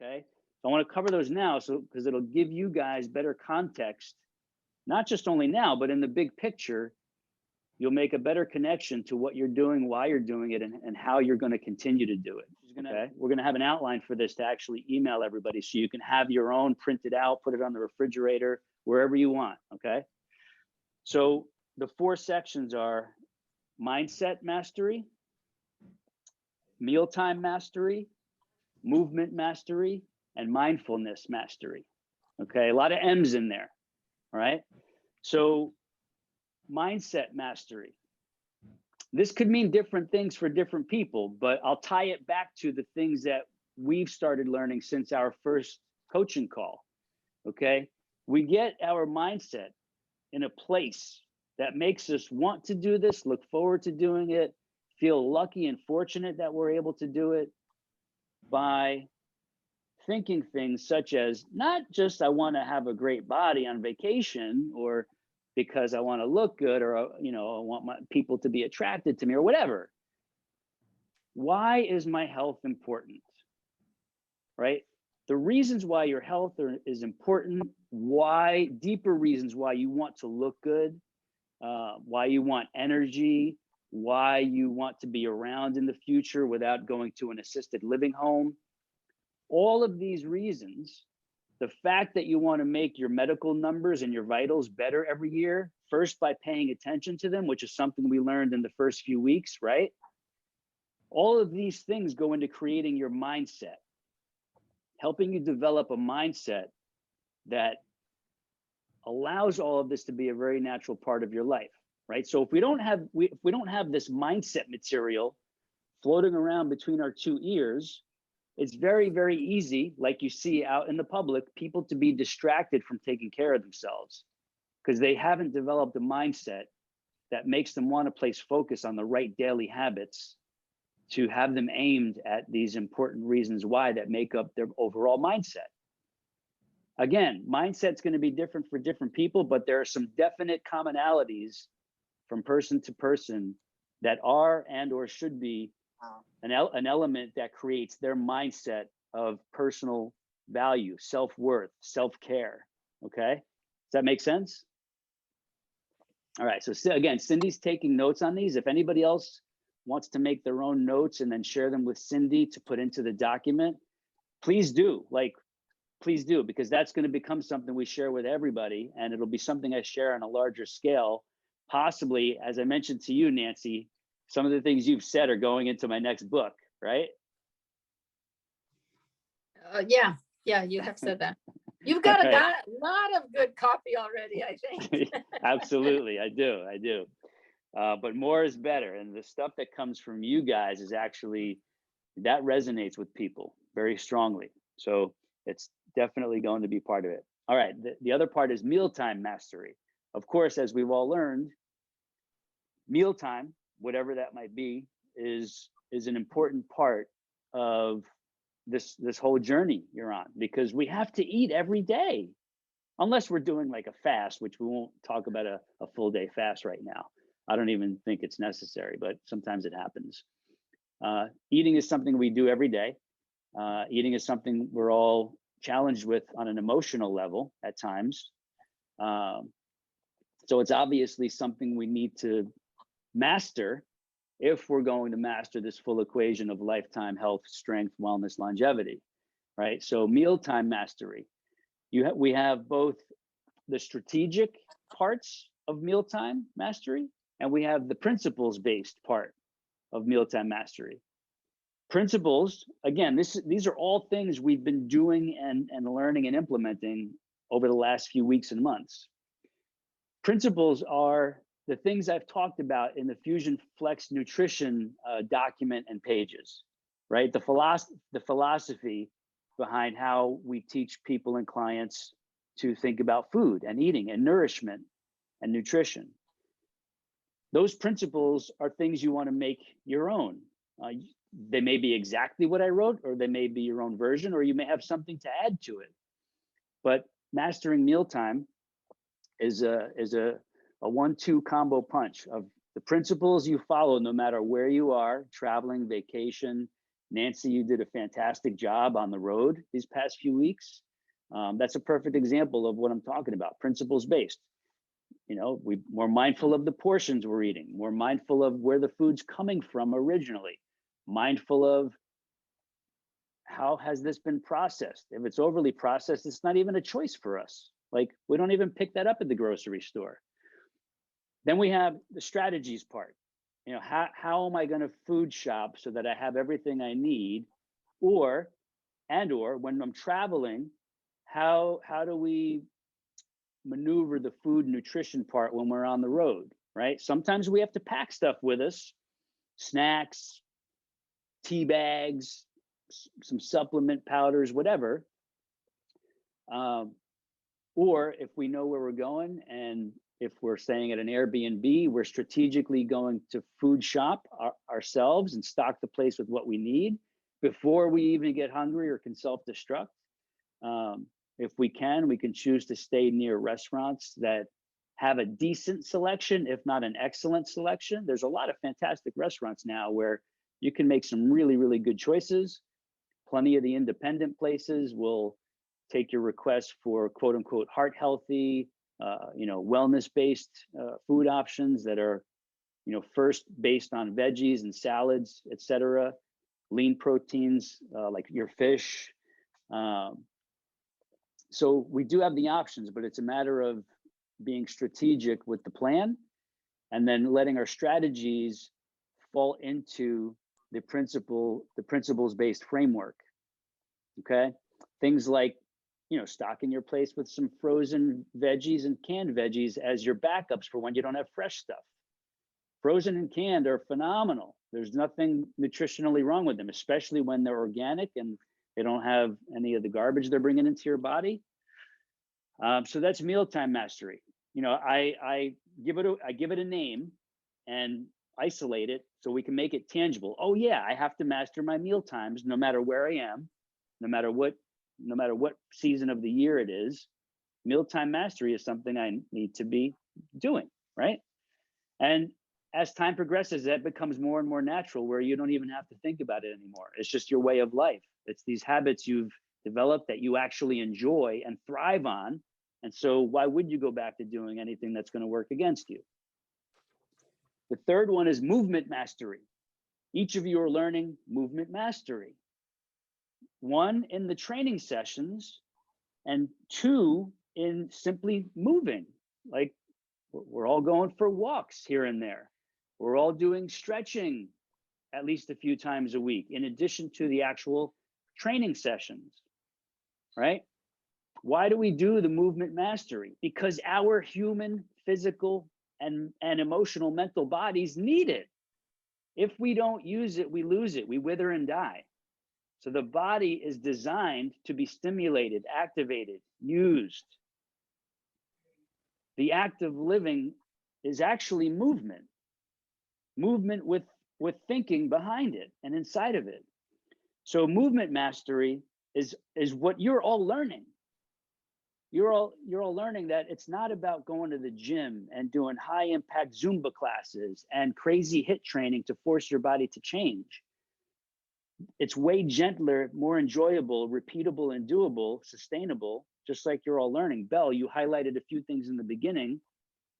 okay? So I want to cover those now, so because it'll give you guys better context, not just only now, but in the big picture. You'll make a better connection to what you're doing, why you're doing it, and how you're going to continue to do it. Okay? We're going to have an outline for this to actually email everybody, so you can have your own printed out, put it on the refrigerator, wherever you want, okay? So the 4 sections are mindset mastery, mealtime mastery, movement mastery, and mindfulness mastery. Okay, a lot of M's in there, all right? So mindset mastery. This could mean different things for different people, but I'll tie it back to the things that we've started learning since our first coaching call, okay? We get our mindset in a place that makes us want to do this, look forward to doing it, feel lucky and fortunate that we're able to do it by thinking things such as, not just I want to have a great body on vacation, or because I want to look good, or you know, I want my people to be attracted to me, or whatever. Why is my health important? Right? The reasons why your health is important, why, deeper reasons why you want to look good, why you want energy, why you want to be around in the future without going to an assisted living home. All of these reasons, the fact that you want to make your medical numbers and your vitals better every year, first by paying attention to them, which is something we learned in the first few weeks, right? All of these things go into creating your mindset, helping you develop a mindset that allows all of this to be a very natural part of your life, right? So if we don't have this mindset material floating around between our 2 ears, it's very, very easy, like you see out in the public, people to be distracted from taking care of themselves because they haven't developed a mindset that makes them want to place focus on the right daily habits to have them aimed at these important reasons why that make up their overall mindset. Again, mindset's going to be different for different people, but there are some definite commonalities from person to person that are and or should be an element that creates their mindset of personal value, self-worth, self-care. Okay, does that make sense? All right, so again, Cindy's taking notes on these. If anybody else wants to make their own notes and then share them with Cindy to put into the document, please do. Please do, because that's going to become something we share with everybody, and it'll be something I share on a larger scale. Possibly, as I mentioned to you, Nancy, some of the things you've said are going into my next book, right? Yeah, you have said that. You've got a lot of good copy already, I think. Absolutely, I do. But more is better. And the stuff that comes from you guys is actually, that resonates with people very strongly. So it's definitely going to be part of it. All right, the other part is mealtime mastery. Of course, as we've all learned, mealtime, whatever that might be, is an important part of this whole journey you're on, because we have to eat every day, unless we're doing like a fast, which we won't talk about a full day fast right now. I don't even think it's necessary, but sometimes it happens. Eating is something we do every day. Eating is something we're all challenged with on an emotional level at times. So it's obviously something we need to master if we're going to master this full equation of lifetime health, strength, wellness, longevity, right? So mealtime mastery, we have both the strategic parts of mealtime mastery, and we have the principles-based part of mealtime mastery. Principles, again, these are all things we've been doing and learning and implementing over the last few weeks and months. Principles are the things I've talked about in the Fusion Flex Nutrition document and pages, right? The philosophy behind how we teach people and clients to think about food and eating and nourishment and nutrition. Those principles are things you want to make your own. They may be exactly what I wrote, or they may be your own version, or you may have something to add to it. But mastering mealtime is a 1-2 combo punch of the principles you follow no matter where you are, traveling, vacation, Nancy, you did a fantastic job on the road these past few weeks. That's a perfect example of what I'm talking about, principles-based. You know, we're mindful of the portions we're eating. We're mindful of where the food's coming from originally. Mindful of how has this been processed. If it's overly processed, it's not even a choice for us. Like, we don't even pick that up at the grocery store. Then we have the strategies part. You know, how am I going to food shop so that I have everything I need? Or when I'm traveling, how do we maneuver the food nutrition part when we're on the road, right? Sometimes we have to pack stuff with us, snacks, tea bags, some supplement powders, whatever. Or if we know where we're going, and if we're staying at an Airbnb, we're strategically going to food shop ourselves and stock the place with what we need before we even get hungry or can self-destruct. If we can choose to stay near restaurants that have a decent selection, if not an excellent selection. There's a lot of fantastic restaurants now where you can make some really, really good choices. Plenty of the independent places will take your request for quote unquote heart healthy, wellness-based food options that are, first based on veggies and salads, etc. Lean proteins like your fish. So we do have the options, but it's a matter of being strategic with the plan and then letting our strategies fall into the principles-based framework. Okay, things like, stocking your place with some frozen veggies and canned veggies as your backups for when you don't have fresh stuff. Frozen and canned are phenomenal. There's nothing nutritionally wrong with them, especially when they're organic and they don't have any of the garbage they're bringing into your body. So that's mealtime mastery. I give it a name and isolate it so we can make it tangible. Oh yeah, I have to master my meal times no matter where I am, no matter what season of the year it is. Mealtime mastery is something I need to be doing, right? And as time progresses, that becomes more and more natural, where you don't even have to think about it anymore. It's just your way of life. It's these habits you've developed that you actually enjoy and thrive on. And so why would you go back to doing anything that's going to work against you? The third one is movement mastery. Each of you are learning movement mastery. 1, in the training sessions, and 2, in simply moving. Like, we're all going for walks here and there. We're all doing stretching at least a few times a week, in addition to the actual training sessions, right? Why do we do the movement mastery? Because our human, physical, and emotional, mental bodies need it. If we don't use it, we lose it. We wither and die. So the body is designed to be stimulated, activated, used. The act of living is actually movement with thinking behind it and inside of it. So movement mastery is what you're all learning. You're all learning that it's not about going to the gym and doing high impact Zumba classes and crazy HIIT training to force your body to change. It's way gentler, more enjoyable, repeatable, and doable, sustainable, just like you're all learning. Belle, you highlighted a few things in the beginning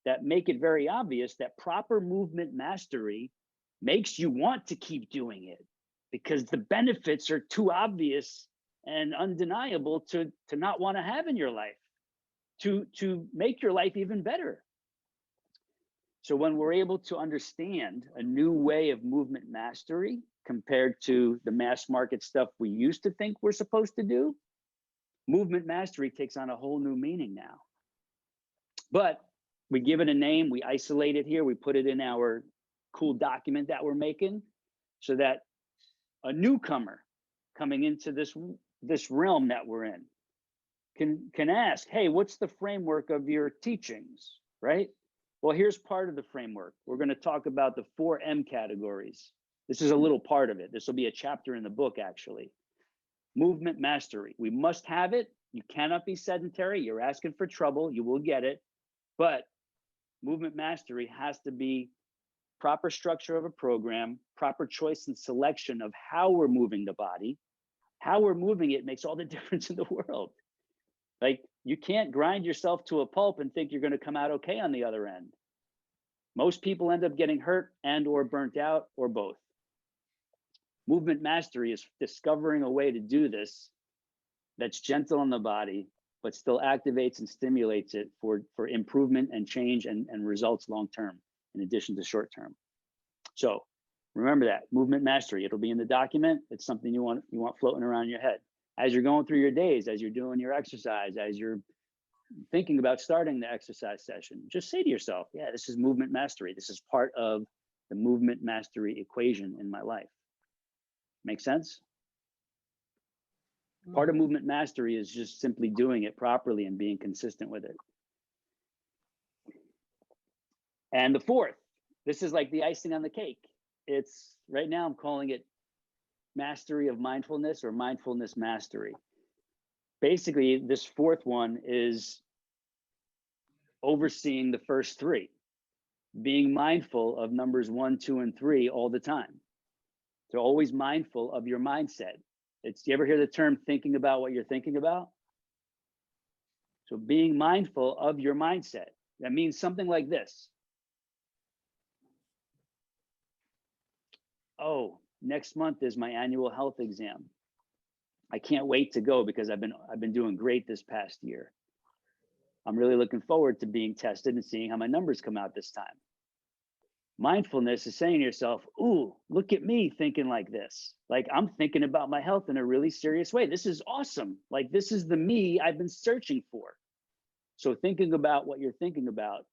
that make it very obvious that proper movement mastery makes you want to keep doing it, because the benefits are too obvious and undeniable to not want to have in your life, to make your life even better. So when we're able to understand a new way of movement mastery compared to the mass market stuff we used to think we're supposed to do, movement mastery takes on a whole new meaning now. But we give it a name, we isolate it here, we put it in our cool document that we're making, so that a newcomer coming into this realm that we're in can ask, hey, what's the framework of your teachings, right? Well, here's part of the framework. We're going to talk about the 4 M categories. This is a little part of it. This will be a chapter in the book, actually. Movement mastery. We must have it. You cannot be sedentary. You're asking for trouble. You will get it. But movement mastery has to be proper structure of a program, proper choice and selection of how we're moving the body. How we're moving it makes all the difference in the world. Like, you can't grind yourself to a pulp and think you're going to come out okay on the other end. Most people end up getting hurt and or burnt out, or both. Movement mastery is discovering a way to do this that's gentle on the body, but still activates and stimulates it for improvement and change and results long-term, in addition to short-term. So remember that, movement mastery. It'll be in the document. It's something you want floating around your head. As you're going through your days, as you're doing your exercise, as you're thinking about starting the exercise session, just say to yourself, yeah, this is movement mastery. This is part of the movement mastery equation in my life. Make sense? Part of movement mastery is just simply doing it properly and being consistent with it. And the fourth, this is like the icing on the cake. It's, right now I'm calling it mastery of mindfulness, or mindfulness mastery. Basically, this fourth one is overseeing the first three, being mindful of numbers 1, 2, and 3 all the time. So always mindful of your mindset. You ever hear the term thinking about what you're thinking about? So being mindful of your mindset. That means something like this. Oh, next month is my annual health exam. I can't wait to go because I've been doing great this past year. I'm really looking forward to being tested and seeing how my numbers come out this time. Mindfulness is saying to yourself, ooh, look at me thinking like this. Like, I'm thinking about my health in a really serious way. This is awesome. Like, this is the me I've been searching for. So thinking about what you're thinking about,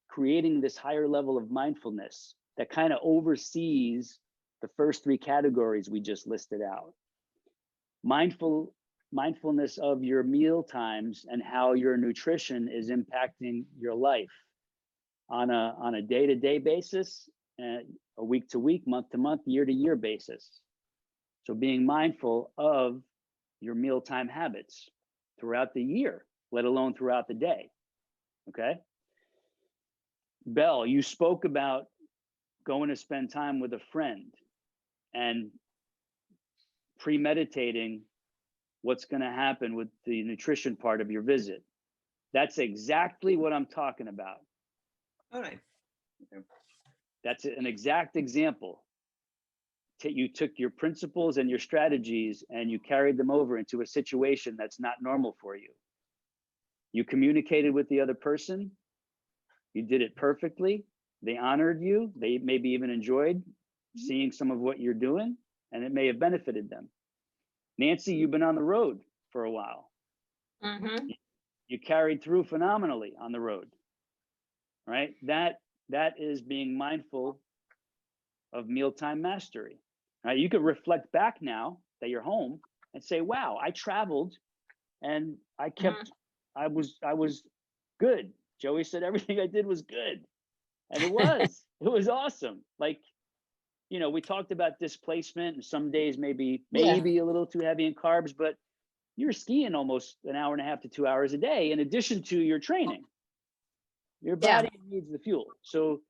creating this higher level of mindfulness that kind of oversees the first three categories we just listed out. Mindfulness of your meal times and how your nutrition is impacting your life on a day-to-day basis, a week-to-week, month-to-month, year-to-year basis. So being mindful of your mealtime habits throughout the year, let alone throughout the day, okay? Belle, you spoke about going to spend time with a friend and premeditating what's going to happen with the nutrition part of your visit. That's exactly what I'm talking about. All right. Okay. That's an exact example. You took your principles and your strategies and you carried them over into a situation that's not normal for you. You communicated with the other person. You did it perfectly. They honored you. They maybe even enjoyed seeing some of what you're doing, and it may have benefited them. Nancy, you've been on the road for a while. Mm-hmm. You carried through phenomenally on the road, right? That is being mindful of mealtime mastery. Right? You could reflect back now that you're home and say, wow, I traveled and I kept, I was good. Joey said everything I did was good. And it was awesome. Like, you know, we talked about displacement, and some days maybe a little too heavy in carbs, but you're skiing almost an hour and a half to 2 hours a day in addition to your training. Your body needs the fuel. So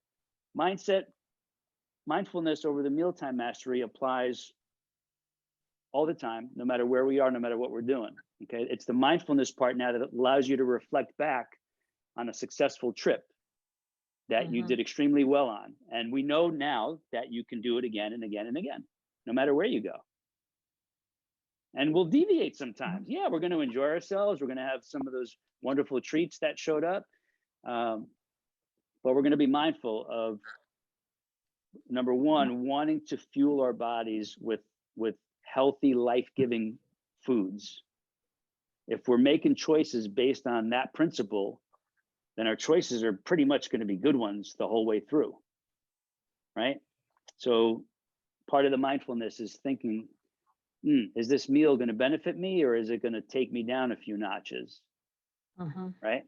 mindfulness over the mealtime mastery applies all the time, no matter where we are, no matter what we're doing. Okay, it's the mindfulness part now that allows you to reflect back on a successful trip that you did extremely well on. And we know now that you can do it again and again and again, no matter where you go. And we'll deviate sometimes. Yeah, we're going to enjoy ourselves. We're going to have some of those wonderful treats that showed up. But we're going to be mindful of, number one, wanting to fuel our bodies with healthy, life-giving foods. If we're making choices based on that principle, then our choices are pretty much going to be good ones the whole way through, right? So part of the mindfulness is thinking, is this meal going to benefit me, or is it going to take me down a few notches, right?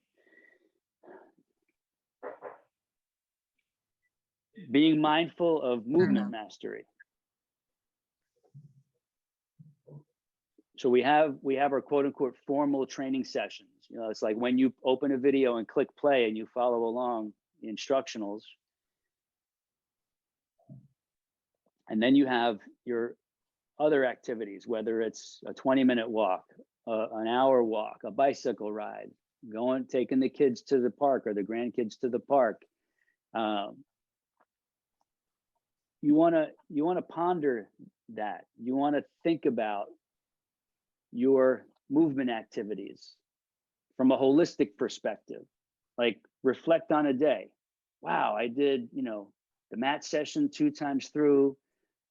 Being mindful of movement mastery. So we have our quote unquote formal training sessions. You know, it's like when you open a video and click play and you follow along the instructionals. And then you have your other activities, whether it's a 20-minute walk, an hour walk, a bicycle ride, taking the kids to the park or the grandkids to the park. You want to ponder that. You want to think about your movement activities from a holistic perspective. Like, reflect on a day. Wow, I did, the mat session 2 times through.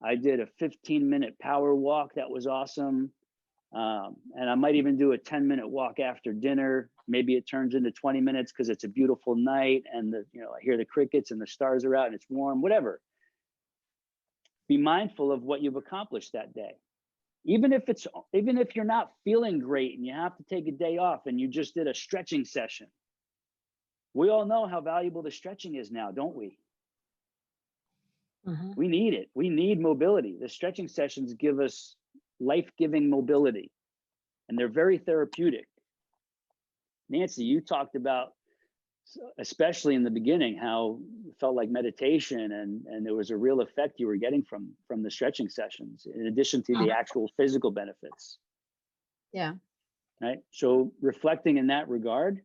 I did a 15-minute power walk. That was awesome. And I might even do a 10-minute walk after dinner. Maybe it turns into 20 minutes because it's a beautiful night and I hear the crickets and the stars are out and it's warm, whatever. Be mindful of what you've accomplished that day. Even if you're not feeling great and you have to take a day off and you just did a stretching session. We all know how valuable the stretching is now, don't we? Mhm. We need it. We need mobility. The stretching sessions give us life-giving mobility, and they're very therapeutic. Nancy, you talked about, especially in the beginning, how it felt like meditation, and there was a real effect you were getting from the stretching sessions, in addition to the actual physical benefits. Yeah. Right. So reflecting in that regard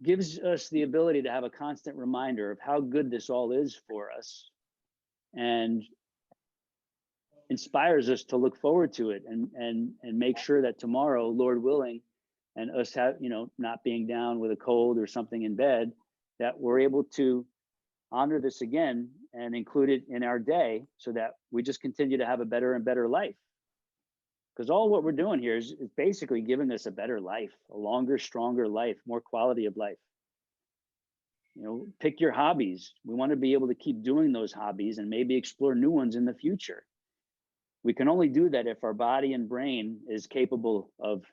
gives us the ability to have a constant reminder of how good this all is for us, and inspires us to look forward to it and make sure that tomorrow, Lord willing, and us have, not being down with a cold or something in bed, that we're able to honor this again and include it in our day so that we just continue to have a better and better life. Because all what we're doing here is basically giving us a better life, a longer, stronger life, more quality of life. Pick your hobbies. We want to be able to keep doing those hobbies and maybe explore new ones in the future. We can only do that if our body and brain is capable of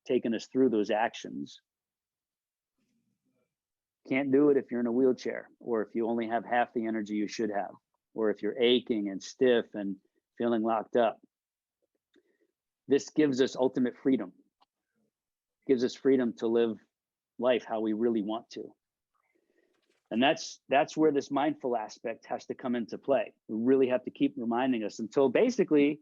taking us through those actions. Can't do it if you're in a wheelchair, or if you only have half the energy you should have, or if you're aching and stiff and feeling locked up. This gives us ultimate freedom. Gives us freedom to live life how we really want to. And that's where this mindful aspect has to come into play. We really have to keep reminding us until basically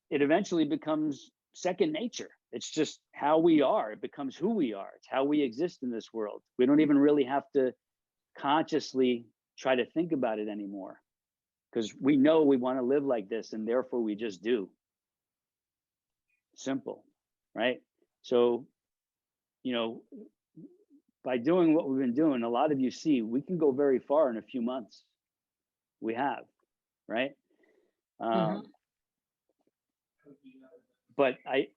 it eventually becomes second nature. It's just how we are. It becomes who we are. It's how we exist in this world. We don't even really have to consciously try to think about it anymore, because we know we want to live like this, and therefore we just do. Simple, right? So, by doing what we've been doing, a lot of you see, we can go very far in a few months. We have, right? But I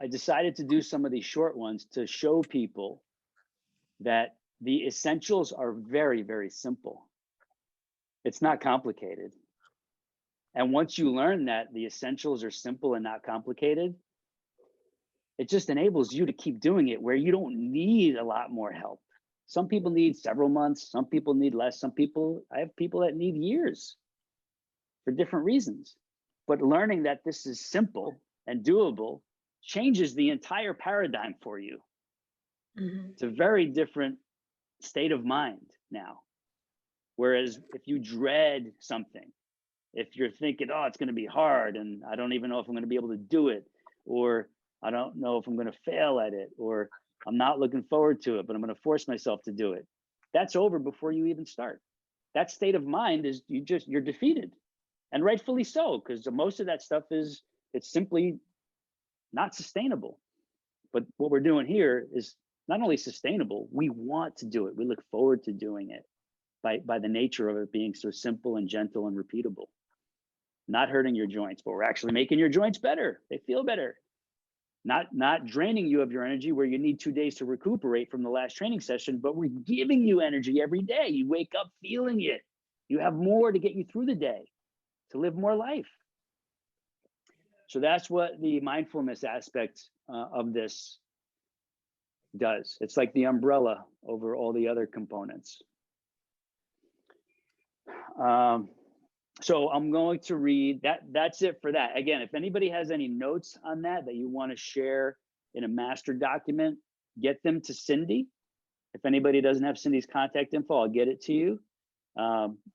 decided to do some of these short ones to show people that the essentials are very, very simple. It's not complicated. And once you learn that the essentials are simple and not complicated, it just enables you to keep doing it where you don't need a lot more help. Some people need several months, some people need less, I have people that need years for different reasons. But learning that this is simple and doable changes the entire paradigm for you. It's a very different state of mind now. Whereas if you dread something, if you're thinking, oh, it's going to be hard and I don't even know if I'm going to be able to do it, or I don't know if I'm going to fail at it, or I'm not looking forward to it, but I'm going to force myself to do it. That's over before you even start. That state of mind is you're defeated, and rightfully so, because most of that stuff it's simply not sustainable. But what we're doing here is not only sustainable, we want to do it. We look forward to doing it by the nature of it being so simple and gentle and repeatable. Not hurting your joints, but we're actually making your joints better. They feel better. Not draining you of your energy where you need 2 days to recuperate from the last training session, but we're giving you energy every day. You wake up feeling it. You have more to get you through the day, to live more life. So that's what the mindfulness aspect of this does. It's like the umbrella over all the other components. So I'm going to read that. That's it for that. Again, if anybody has any notes on that you want to share in a master document, get them to Cindy. If anybody doesn't have Cindy's contact info, I'll get it to you.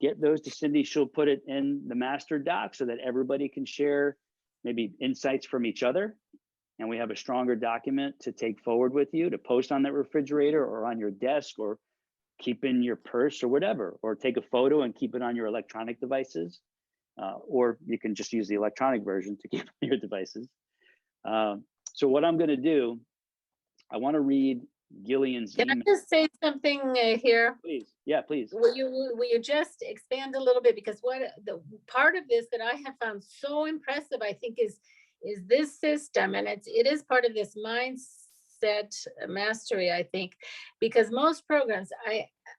Get those to Cindy. She'll put it in the master doc so that everybody can share maybe insights from each other. And we have a stronger document to take forward with you to post on that refrigerator or on your desk or keep in your purse or whatever, or take a photo and keep it on your electronic devices. Or you can just use the electronic version to keep on your devices. So what I'm going to do, I want to read Gillian's Can I email. just say something here? Please. Yeah, please. Will you just expand a little bit? Because what the part of this that I have found so impressive, I think, is this system, and it is part of this mindset mastery, I think, because most programs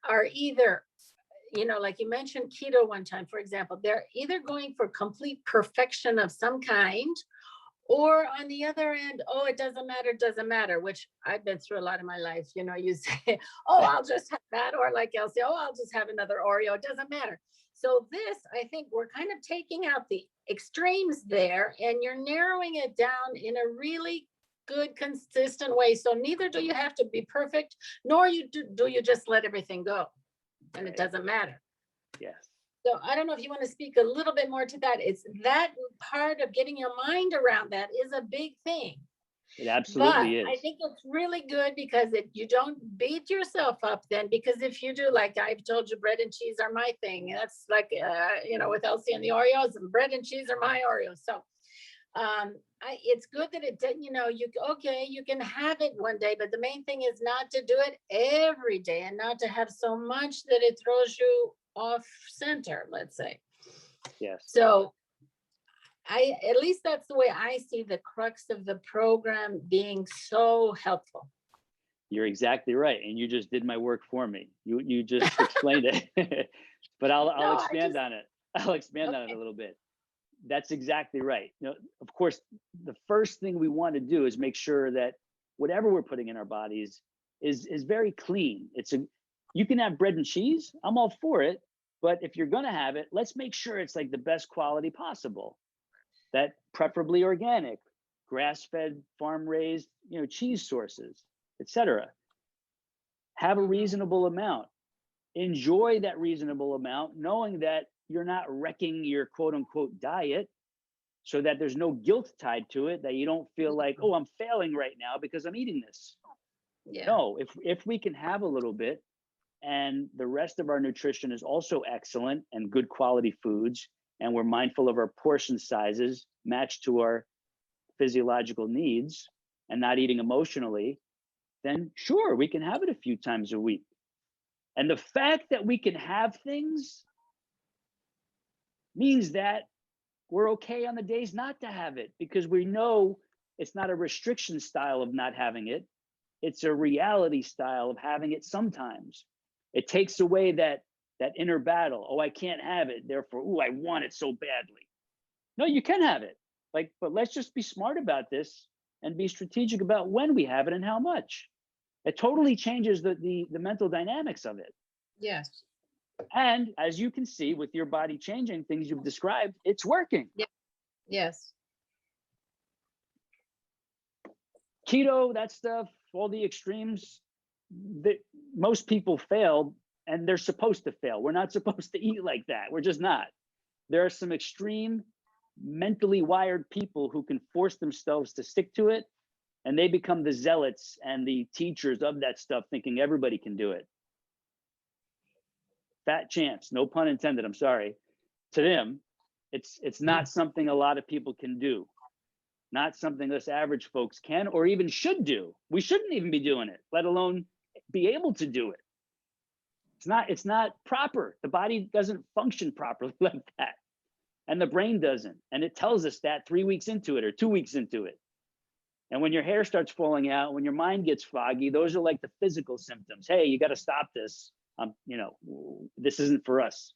are either, like you mentioned keto one time, for example, they're either going for complete perfection of some kind, or on the other end, oh, it doesn't matter, which I've been through a lot of my life. You say, oh, I'll just have that, or like Elsie, oh, I'll just have another Oreo. It doesn't matter. So this, I think we're kind of taking out the extremes there, and you're narrowing it down in a really good, consistent way. So neither do you have to be perfect, nor do you just let everything go, and it doesn't matter. Yes. So I don't know if you want to speak a little bit more to that. It's that part of getting your mind around that is a big thing. It absolutely is. I think it's really good because you don't beat yourself up then, because if you do, like I've told you, bread and cheese are my thing. That's like, with Elsie and the Oreos, and bread and cheese are my Oreos. So it's good that you can have it one day, but the main thing is not to do it every day and not to have so much that it throws you off center, let's say. Yes. So at least that's the way I see the crux of the program being so helpful. You're exactly right. And you just did my work for me. You just explained it, but I'll expand on it. I'll expand on it a little bit. That's exactly right. Of course, the first thing we want to do is make sure that whatever we're putting in our bodies is very clean. You can have bread and cheese. I'm all for it. But if you're going to have it, let's make sure it's like the best quality possible. That preferably organic, grass-fed, farm-raised, cheese sources, etc. Have a reasonable amount. Enjoy that reasonable amount, knowing that you're not wrecking your quote-unquote diet, so that there's no guilt tied to it, that you don't feel like, oh, I'm failing right now because I'm eating this. Yeah. No, if we can have a little bit, and the rest of our nutrition is also excellent and good quality foods, and we're mindful of our portion sizes matched to our physiological needs and not eating emotionally, then sure, we can have it a few times a week. And the fact that we can have things means that we're okay on the days not to have it, because we know it's not a restriction style of not having it. It's a reality style of having it sometimes. It takes away that inner battle. Oh, I can't have it, therefore, oh, I want it so badly. No, you can have it. But let's just be smart about this and be strategic about when we have it and how much. It totally changes the mental dynamics of it. Yes. And as you can see with your body changing, things you've described, it's working. Yeah. Yes. Keto, that stuff, all the extremes, that most people failed, and they're supposed to fail. We're not supposed to eat like that. We're just not. There are some extreme, mentally wired people who can force themselves to stick to it, and they become the zealots and the teachers of that stuff, thinking everybody can do it. Fat chance, no pun intended, I'm sorry. To them, it's not something a lot of people can do. Not something us average folks can or even should do. We shouldn't even be doing it, let alone be able to do it. It's not proper. The body doesn't function properly like that. And the brain doesn't. And it tells us that 3 weeks into it or 2 weeks into it. And when your hair starts falling out, when your mind gets foggy, those are like the physical symptoms. Hey, you got to stop this. This isn't for us.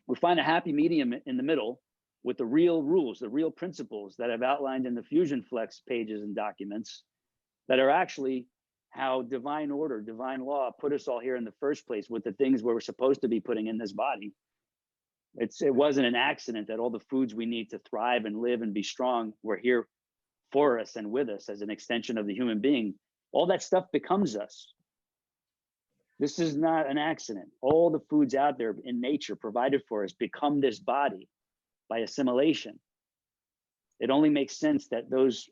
We find a happy medium in the middle with the real rules, the real principles that I've outlined in the Fusion Flex pages and documents that are actually how divine order, divine law put us all here in the first place with the things we're supposed to be putting in this body. It wasn't an accident that all the foods we need to thrive and live and be strong were here for us and with us as an extension of the human being. All that stuff becomes us. This is not an accident. All the foods out there in nature provided for us become this body by assimilation. It only makes sense that those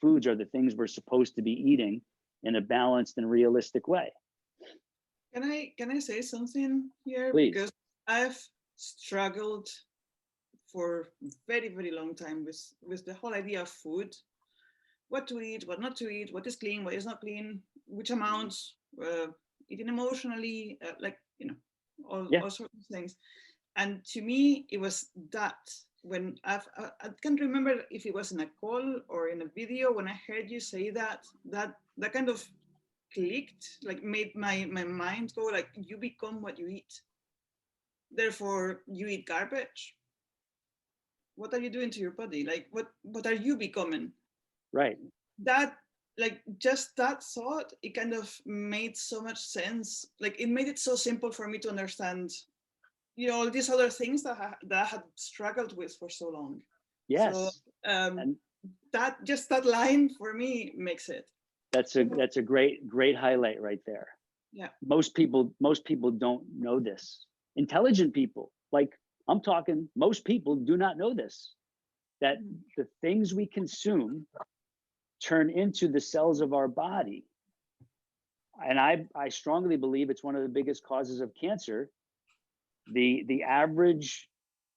foods are the things we're supposed to be eating in a balanced and realistic way. Can I say something here? Please. Because I've struggled for a very, very long time with the whole idea of food. What to eat, what not to eat, what is clean, what is not clean, which amounts, eating emotionally, like, you know, all sorts of things. And to me, it was that when I can't remember if it was in a call or in a video, when I heard you say that kind of clicked, like made my mind go like, you become what you eat. Therefore, you eat garbage. What are you doing to your body? Like, what are you becoming? Right. That, like, just that thought, it kind of made so much sense. Like, it made it so simple for me to understand, you know, all these other things that I had struggled with for so long. Yes. So and that, just that line for me makes it. that's a great highlight right there. Yeah. Most people don't know this. Intelligent people, like I'm talking, most people do not know this, that the things we consume turn into the cells of our body. And I strongly believe it's one of the biggest causes of cancer. The average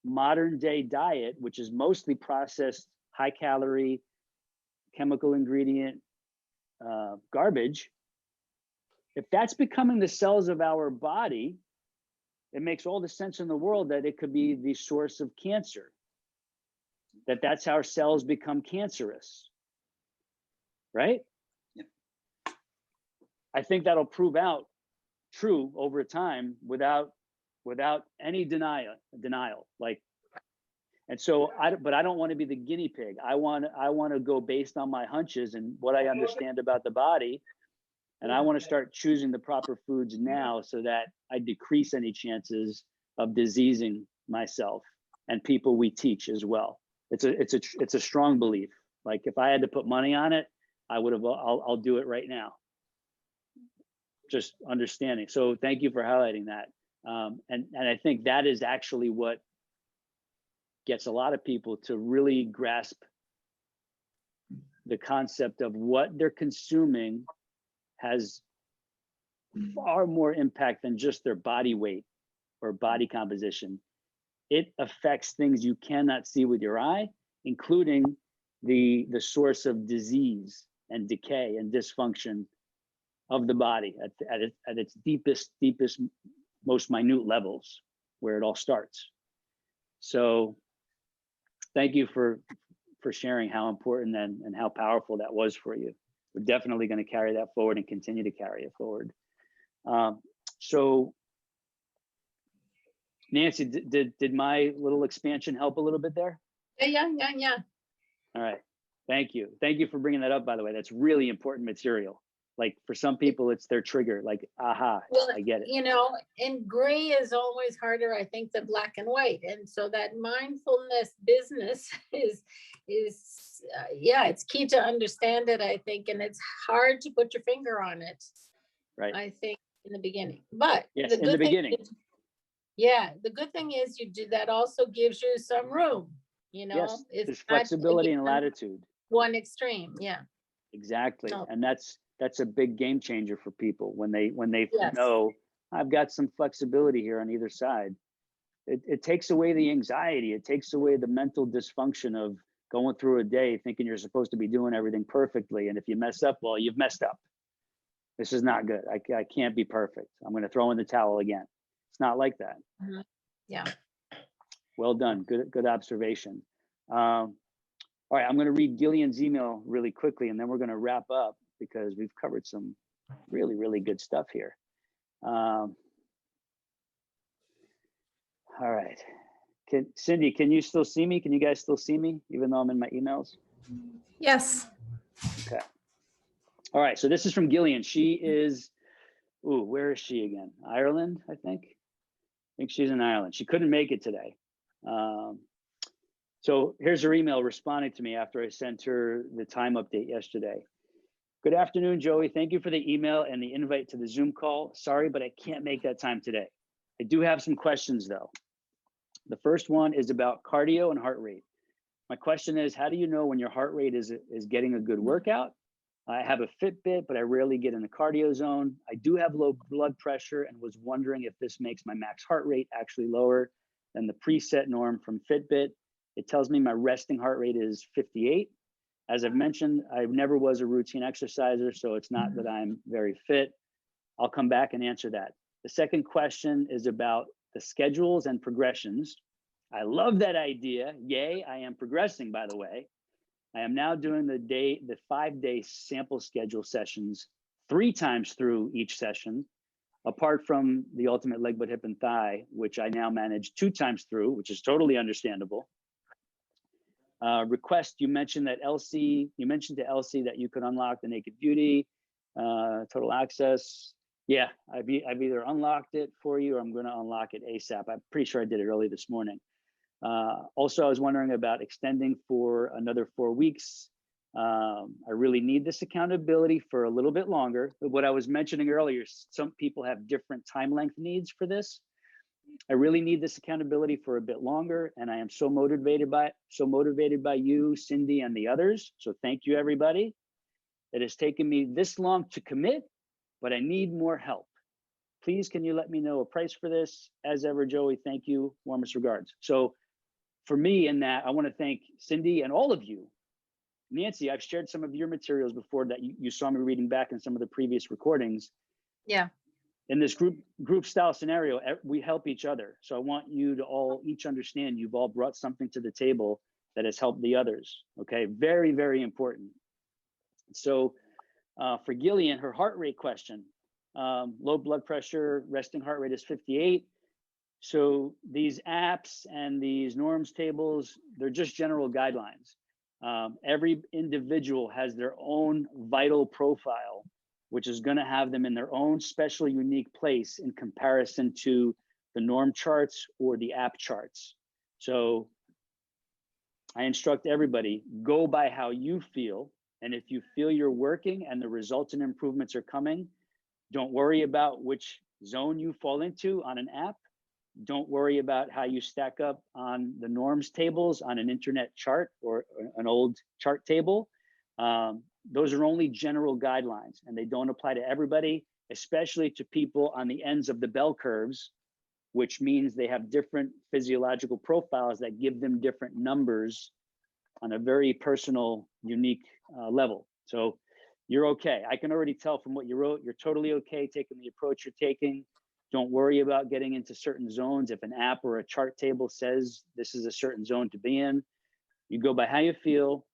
modern day diet, which is mostly processed, high calorie, chemical ingredient garbage, if that's becoming the cells of our body, it makes all the sense in the world that it could be the source of cancer, that's how our cells become cancerous, right? Yep. I think that'll prove out true over time without any denial. Like, and so but I don't want to be the guinea pig. I want to go based on my hunches and what I understand about the body. And I want to start choosing the proper foods now so that I decrease any chances of diseasing myself and people we teach as well. It's a strong belief. Like if I had to put money on it, I would have. I'll do it right now. Just understanding. So thank you for highlighting that. And I think that is actually what gets a lot of people to really grasp the concept of what they're consuming has far more impact than just their body weight or body composition. It affects things you cannot see with your eye, including the source of disease and decay and dysfunction of the body at its deepest, most minute levels, where it all starts. So thank you for sharing how important and how powerful that was for you. We're definitely going to carry that forward and continue to carry it forward. So Nancy, did my little expansion help a little bit there? Yeah. All right. Thank you. Thank you for bringing that up, by the way. That's really important material. Like for some people, it's their trigger, like, aha, Well, I get it. You know, and gray is always harder, I think, than black and white. And so that mindfulness business is yeah, it's key to understand it, I think. And it's hard to put your finger on it, Right. I think, in the beginning. But yes, in the beginning. The good thing is you do that also gives you some room, you know. Yes, It's there's not, flexibility and again, latitude. one extreme. Yeah. Exactly. No. And that's a big game changer for people when they Yes. know I've got some flexibility here on either side. It takes away the anxiety. It takes away the mental dysfunction of going through a day thinking you're supposed to be doing everything perfectly. And if you mess up, well, you've messed up. This is not good. I can't be perfect. I'm going to throw in the towel again. It's not like that. Mhm. Yeah. Well done. Good observation. All right, I'm going to read Gillian's email really quickly, and then we're going to wrap up because we've covered some really, really good stuff here. All right. Cindy, can you still see me? Can you guys still see me, even though I'm in my emails? Yes. Okay. All right, so this is from Gillian. She is, where is she again? Ireland, I think. I think she's in Ireland. She couldn't make it today. So here's her email responding to me after I sent her the time update yesterday. Good afternoon, Joey. Thank you for the email and the invite to the Zoom call. Sorry, but I can't make that time today. I do have some questions though. The first one is about cardio and heart rate. My question is, how do you know when your heart rate is getting a good workout? I have a Fitbit, but I rarely get in the cardio zone. I do have low blood pressure and was wondering if this makes my max heart rate actually lower than the preset norm from Fitbit. It tells me my resting heart rate is 58. As I've mentioned, I never was a routine exerciser, so it's not that I'm very fit. I'll come back and answer that. The second question is about the schedules and progressions. I love that idea. Yay, I am progressing, by the way. I am now doing the 5-day sample schedule sessions 3 times through each session, apart from the ultimate leg, butt, hip, and thigh, which I now manage 2 times through, which is totally understandable. Request, you mentioned to Elsie that you could unlock the Naked Beauty, total access. Yeah, I've either unlocked it for you or I'm going to unlock it ASAP. I'm pretty sure I did it early this morning. Also, I was wondering about extending for another 4 weeks. I really need this accountability for a little bit longer. But what I was mentioning earlier, some people have different time length needs for this. I really need this accountability for a bit longer, and I am so motivated by you, Cindy, and the others. So thank you, everybody. It has taken me this long to commit, but I need more help. Please, can you let me know a price for this? As ever, Joey, thank you. Warmest regards. So for me in that, I want to thank Cindy and all of you. Nancy, I've shared some of your materials before that you saw me reading back in some of the previous recordings. Yeah. In this group style scenario, we help each other. So I want you to all each understand you've all brought something to the table that has helped the others. Okay, very, very important. So for Gillian, her heart rate question, low blood pressure, resting heart rate is 58. So these apps and these norms tables, they're just general guidelines. Every individual has their own vital profile, which is going to have them in their own special, unique place in comparison to the norm charts or the app charts. So I instruct everybody, go by how you feel. And if you feel you're working and the results and improvements are coming, don't worry about which zone you fall into on an app. Don't worry about how you stack up on the norms tables on an internet chart or an old chart table. Those are only general guidelines and they don't apply to everybody, especially to people on the ends of the bell curves, which means they have different physiological profiles that give them different numbers on a very personal, unique level. So you're okay. I can already tell from what you wrote, you're totally okay taking the approach you're taking. Don't worry about getting into certain zones. If an app or a chart table says this is a certain zone to be in, you go by how you feel,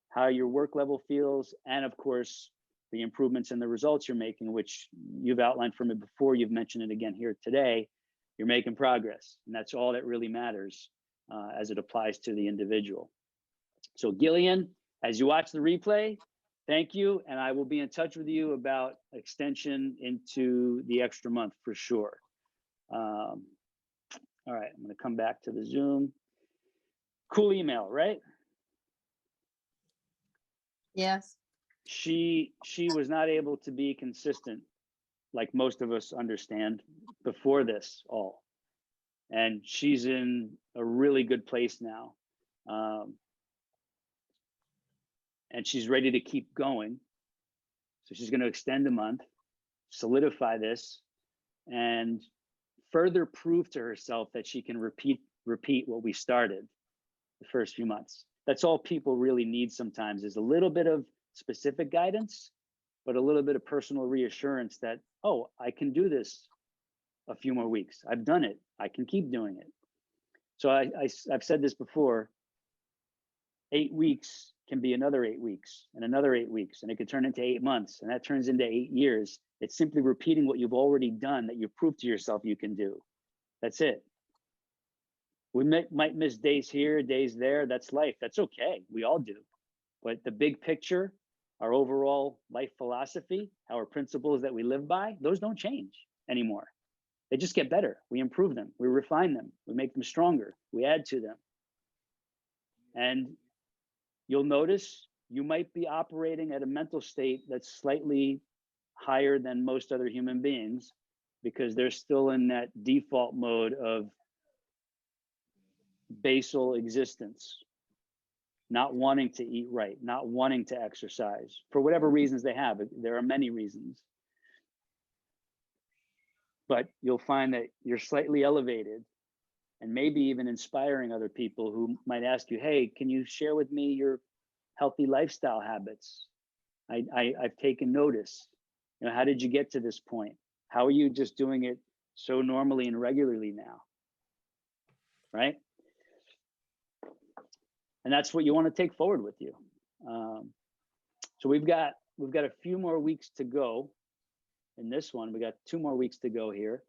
how your work level feels, and of course, the improvements and the results you're making, which you've outlined for me before, you've mentioned it again here today, you're making progress. And that's all that really matters as it applies to the individual. So Gillian, as you watch the replay, thank you. And I will be in touch with you about extension into the extra month for sure. All right, I'm gonna come back to the Zoom. Cool email, right? Yes. She was not able to be consistent like most of us understand before this all. And she's in a really good place now. And she's ready to keep going. So she's going to extend a month, solidify this, and further prove to herself that she can repeat what we started the first few months. That's all people really need sometimes, is a little bit of specific guidance, but a little bit of personal reassurance that, oh, I can do this a few more weeks. I've done it. I can keep doing it. So I've said this before, 8 weeks can be another 8 weeks and another 8 weeks, and it could turn into 8 months, and that turns into 8 years. It's simply repeating what you've already done that you've proved to yourself you can do. That's it. We might miss days here, days there. That's life. That's okay. We all do. But the big picture, our overall life philosophy, our principles that we live by, those don't change anymore. They just get better. We improve them. We refine them. We make them stronger. We add to them. And you'll notice you might be operating at a mental state that's slightly higher than most other human beings, because they're still in that default mode of basal existence, not wanting to eat right, not wanting to exercise for whatever reasons they have. There are many reasons. But you'll find that you're slightly elevated and maybe even inspiring other people who might ask you, hey, can you share with me your healthy lifestyle habits? I've taken notice. You know, how did you get to this point? How are you just doing it so normally and regularly now? Right? And that's what you want to take forward with you. So we've got a few more weeks to go in this one. We got 2 more weeks to go here.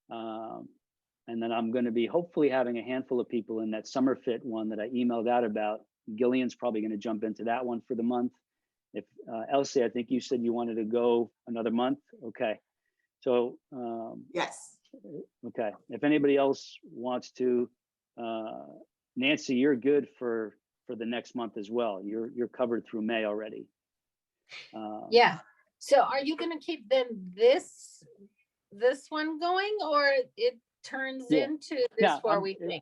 And then I'm going to be hopefully having a handful of people in that summer fit one that I emailed out about. Gillian's probably going to jump into that one for the month. If Elsie, I think you said you wanted to go another month. Okay. So Yes. okay. If anybody else wants to, Nancy, you're good for the next month as well. You're covered through May already. Yeah. So are you going to keep then this one going, or it turns Yeah. into this Yeah, 4-week thing?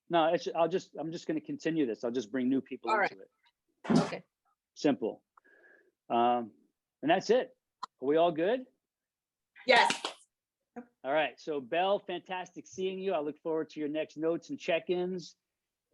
No, I'm just going to continue this. I'll just bring new people All into right. it. Okay. Simple. And that's it. Are we all good? Yes. All right. So Belle, fantastic seeing you. I look forward to your next notes and check-ins.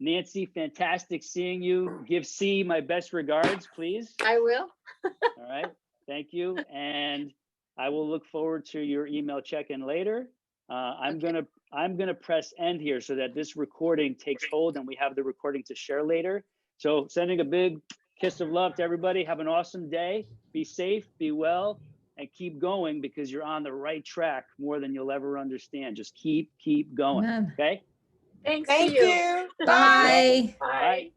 Nancy, fantastic seeing you. Give C my best regards, please. I will. All right. Thank you. And I will look forward to your email check-in later. I'm gonna press end here so that this recording takes hold and we have the recording to share later. So sending a big kiss of love to everybody. Have an awesome day. Be safe, be well, and keep going, because you're on the right track more than you'll ever understand. Just keep going. Amen. Okay. Thanks Thank to you. you. Bye. Bye. Bye.